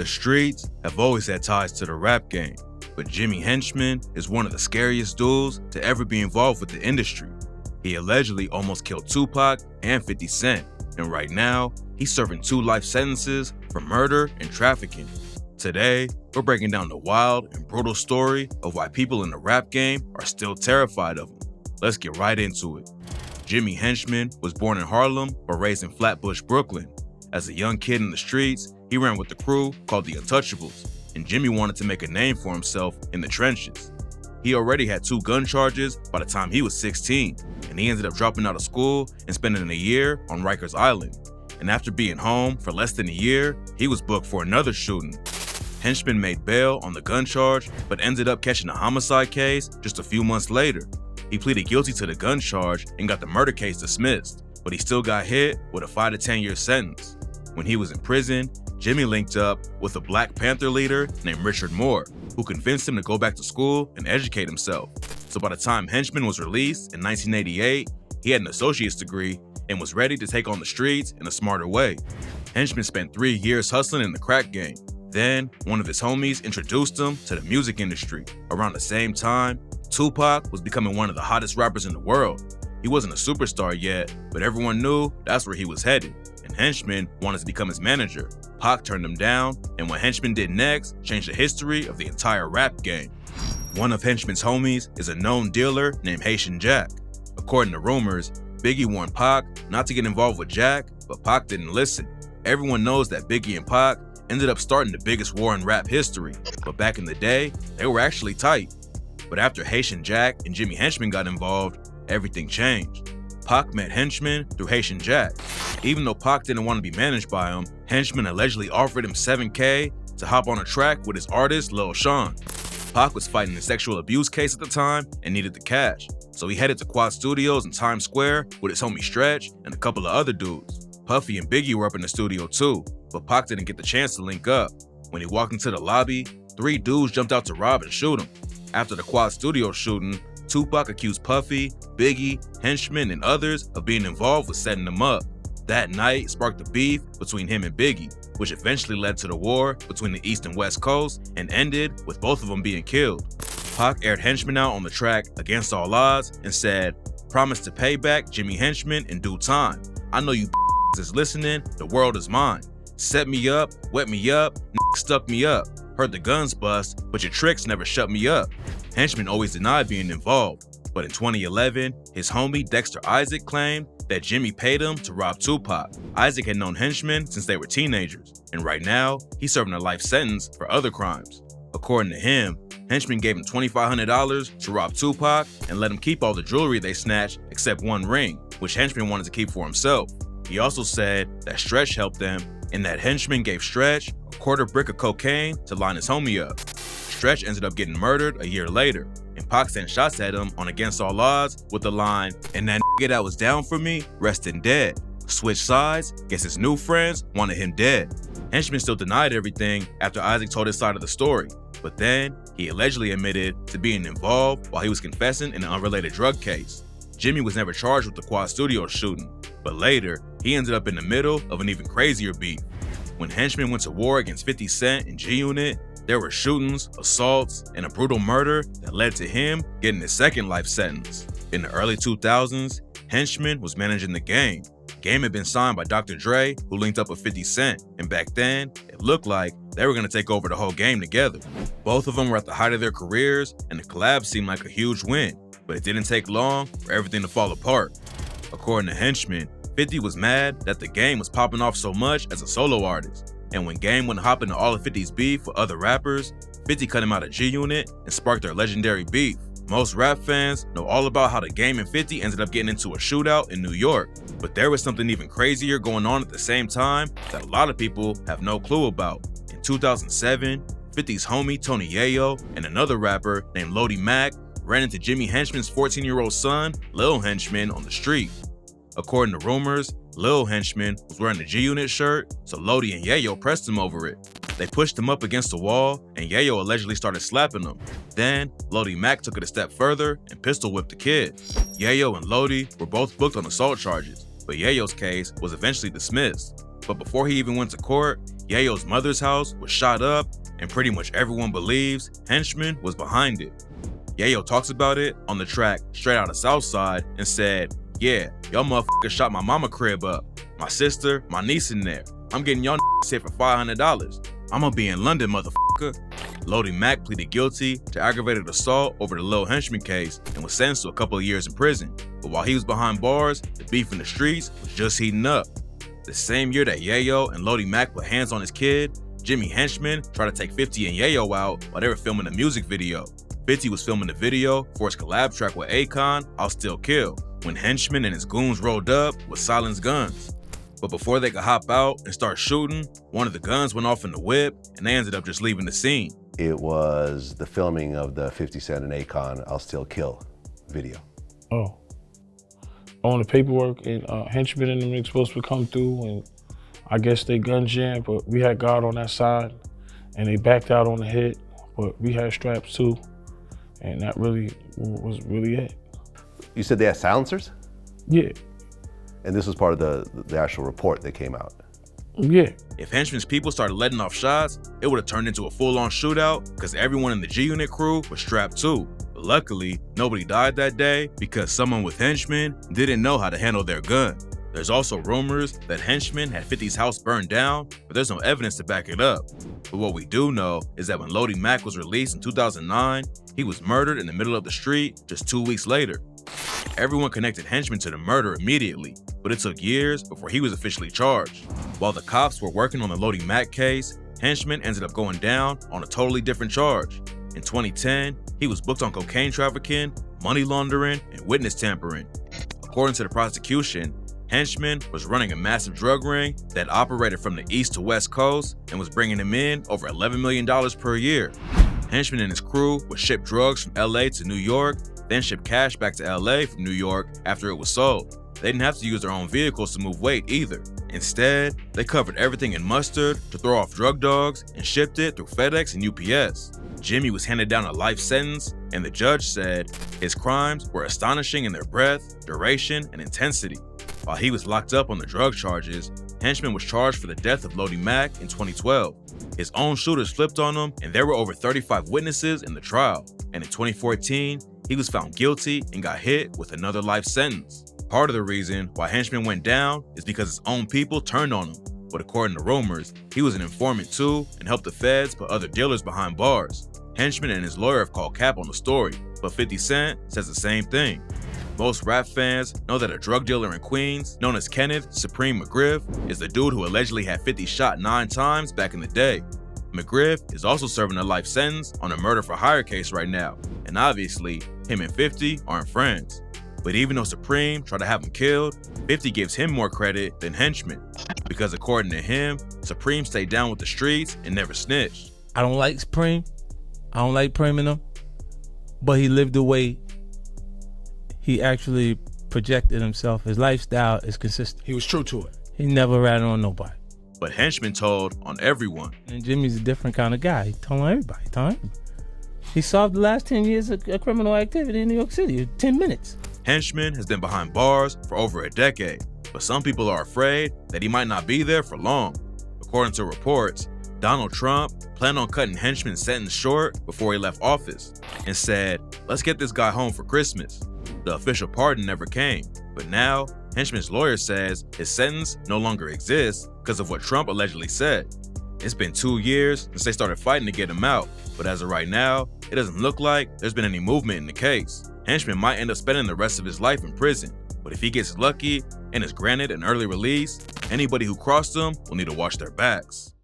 The streets have always had ties to the rap game, but Jimmy Henchman is one of the scariest dudes to ever be involved with the industry. He allegedly almost killed Tupac and 50 Cent, and right now, he's serving 2 life sentences for murder and trafficking. Today, we're breaking down the wild and brutal story of why people in the rap game are still terrified of him. Let's get right into it. Jimmy Henchman was born in Harlem but raised in Flatbush, Brooklyn. As a young kid in the streets, he ran with the crew called the Untouchables, and Jimmy wanted to make a name for himself in the trenches. He already had 2 gun charges by the time he was 16, and he ended up dropping out of school and spending a year on Rikers Island. And after being home for less than a year, he was booked for another shooting. Henchman made bail on the gun charge, but ended up catching a homicide case just a few months later. He pleaded guilty to the gun charge and got the murder case dismissed, but he still got hit with a 5 to 10 year sentence. When he was in prison, Jimmy linked up with a Black Panther leader named Richard Moore, who convinced him to go back to school and educate himself. So by the time Henchman was released in 1988, he had an associate's degree and was ready to take on the streets in a smarter way. Henchman spent 3 years hustling in the crack game. Then, one of his homies introduced him to the music industry. Around the same time, Tupac was becoming one of the hottest rappers in the world. He wasn't a superstar yet, but everyone knew that's where he was headed, and Henchman wanted to become his manager. Pac turned him down, and what Henchman did next changed the history of the entire rap game. One of Henchman's homies is a known dealer named Haitian Jack. According to rumors, Biggie warned Pac not to get involved with Jack, but Pac didn't listen. Everyone knows that Biggie and Pac ended up starting the biggest war in rap history, but back in the day, they were actually tight. But after Haitian Jack and Jimmy Henchman got involved, everything changed. Pac met Henchman through Haitian Jack. Even though Pac didn't want to be managed by him, Henchman allegedly offered him $7K to hop on a track with his artist Lil Sean. Pac was fighting a sexual abuse case at the time and needed the cash, so he headed to Quad Studios in Times Square with his homie Stretch and a couple of other dudes. Puffy and Biggie were up in the studio too, but Pac didn't get the chance to link up. When he walked into the lobby, 3 dudes jumped out to rob and shoot him. After the Quad Studios shooting, Tupac accused Puffy, Biggie, Henchman, and others of being involved with setting them up. That night sparked a beef between him and Biggie, which eventually led to the war between the East and West Coast and ended with both of them being killed. Pac aired Henchman out on the track Against All Odds and said, "Promise to pay back Jimmy Henchman in due time. I know you is listening, the world is mine. Set me up, wet me up, stuck me up. Heard the guns bust, but your tricks never shut me up." Henchman always denied being involved, but in 2011, his homie Dexter Isaac claimed that Jimmy paid him to rob Tupac. Isaac had known Henchman since they were teenagers, and right now, he's serving a life sentence for other crimes. According to him, Henchman gave him $2,500 to rob Tupac and let him keep all the jewelry they snatched except one ring, which Henchman wanted to keep for himself. He also said that Stretch helped them and that Henchman gave Stretch a quarter brick of cocaine to line his homie up. Stretch ended up getting murdered a year later, and Pac sent shots at him on Against All Odds with the line, "And that nigga that was down for me, resting dead. Switch sides, guess his new friends wanted him dead." Henchman still denied everything after Isaac told his side of the story, but then he allegedly admitted to being involved while he was confessing in an unrelated drug case. Jimmy was never charged with the Quad Studios shooting, but later, he ended up in the middle of an even crazier beef. When Henchman went to war against 50 Cent and G-Unit, there were shootings, assaults, and a brutal murder that led to him getting his second life sentence. In the early 2000s, Henchman was managing the Game. Game had been signed by Dr. Dre, who linked up with 50 Cent, and back then, it looked like they were going to take over the whole game together. Both of them were at the height of their careers, and the collab seemed like a huge win, but it didn't take long for everything to fall apart. According to Henchman, 50 was mad that the Game was popping off so much as a solo artist, and when Game went hop into all of 50's beef with other rappers, 50 cut him out of G-Unit and sparked their legendary beef. Most rap fans know all about how the Game and 50 ended up getting into a shootout in New York, but there was something even crazier going on at the same time that a lot of people have no clue about. In 2007, 50's homie Tony Yayo and another rapper named Lodi Mac ran into Jimmy Henchman's 14-year-old son, Lil Henchman, on the street. According to rumors, Lil Henchman was wearing a G-Unit shirt, so Lodi and Yayo pressed him over it. They pushed him up against the wall, and Yayo allegedly started slapping him. Then, Lodi Mac took it a step further and pistol whipped the kid. Yayo and Lodi were both booked on assault charges, but Yayo's case was eventually dismissed. But before he even went to court, Yayo's mother's house was shot up, and pretty much everyone believes Henchman was behind it. Yayo talks about it on the track Straight Outta Southside and said, "Yeah, y'all motherfuckers shot my mama crib up, my sister, my niece in there. I'm getting y'all hit for $500. I'ma be in London, motherfucker." Lodi Mack pleaded guilty to aggravated assault over the Lil Henchman case and was sentenced to a couple of years in prison. But while he was behind bars, the beef in the streets was just heating up. The same year that Yayo and Lodi Mack put hands on his kid, Jimmy Henchman tried to take 50 and Yayo out while they were filming a music video. 50 was filming the video for his collab track with Akon, I'll Still Kill, when Henchman and his goons rolled up with silenced guns. But before they could hop out and start shooting, one of the guns went off in the whip and they ended up just leaving the scene. It was the filming of the 50 Cent and Akon I'll Still Kill video. Oh. On the paperwork, and Henchman and them were supposed to come through, and I guess they gun jammed, but we had God on that side, and they backed out on the hit, but we had straps too, and that really was really it. You said they had silencers? Yeah. And this was part of the actual report that came out? Yeah. If Henchman's people started letting off shots, it would have turned into a full-on shootout because everyone in the G-Unit crew was strapped too. But luckily, nobody died that day because someone with Henchman didn't know how to handle their gun. There's also rumors that Henchman had 50's house burned down, but there's no evidence to back it up. But what we do know is that when Lodi Mack was released in 2009, he was murdered in the middle of the street just 2 weeks later. Everyone connected Henchman to the murder immediately, but it took years before he was officially charged. While the cops were working on the Lodi Mack case, Henchman ended up going down on a totally different charge. In 2010, he was booked on cocaine trafficking, money laundering, and witness tampering. According to the prosecution, Henchman was running a massive drug ring that operated from the east to west coast and was bringing him in over $11 million per year. Henchman and his crew would ship drugs from LA to New York, then ship cash back to LA from New York after it was sold. They didn't have to use their own vehicles to move weight either. Instead, they covered everything in mustard to throw off drug dogs and shipped it through FedEx and UPS. Jimmy was handed down a life sentence, and the judge said his crimes were astonishing in their breadth, duration, and intensity. While he was locked up on the drug charges, Henchman was charged for the death of Lodi Mack in 2012. His own shooters flipped on him, and there were over 35 witnesses in the trial. And in 2014, he was found guilty and got hit with another life sentence. Part of the reason why Henchman went down is because his own people turned on him. But according to rumors, he was an informant too and helped the feds put other dealers behind bars. Henchman and his lawyer have called cap on the story, but 50 Cent says the same thing. Most rap fans know that a drug dealer in Queens, known as Kenneth Supreme McGriff, is the dude who allegedly had 50 shot 9 times back in the day. McGriff is also serving a life sentence on a murder for hire case right now, and obviously, him and 50 aren't friends. But even though Supreme tried to have him killed, 50 gives him more credit than Henchman, because according to him, Supreme stayed down with the streets and never snitched. I don't like Supreme. I don't like priming him, but he lived the way he actually projected himself. His lifestyle is consistent. He was true to it. He never ratted on nobody. But Henchman told on everyone. And Jimmy's a different kind of guy. He told on everybody. He solved the last 10 years of criminal activity in New York City in 10 minutes. Henchman has been behind bars for over a decade, but some people are afraid that he might not be there for long. According to reports, Donald Trump planned on cutting Henchman's sentence short before he left office and said, "Let's get this guy home for Christmas." The official pardon never came, but now Henchman's lawyer says his sentence no longer exists because of what Trump allegedly said. It's been 2 years since they started fighting to get him out, but as of right now, it doesn't look like there's been any movement in the case. Henchman might end up spending the rest of his life in prison, but if he gets lucky and is granted an early release, anybody who crossed him will need to watch their backs.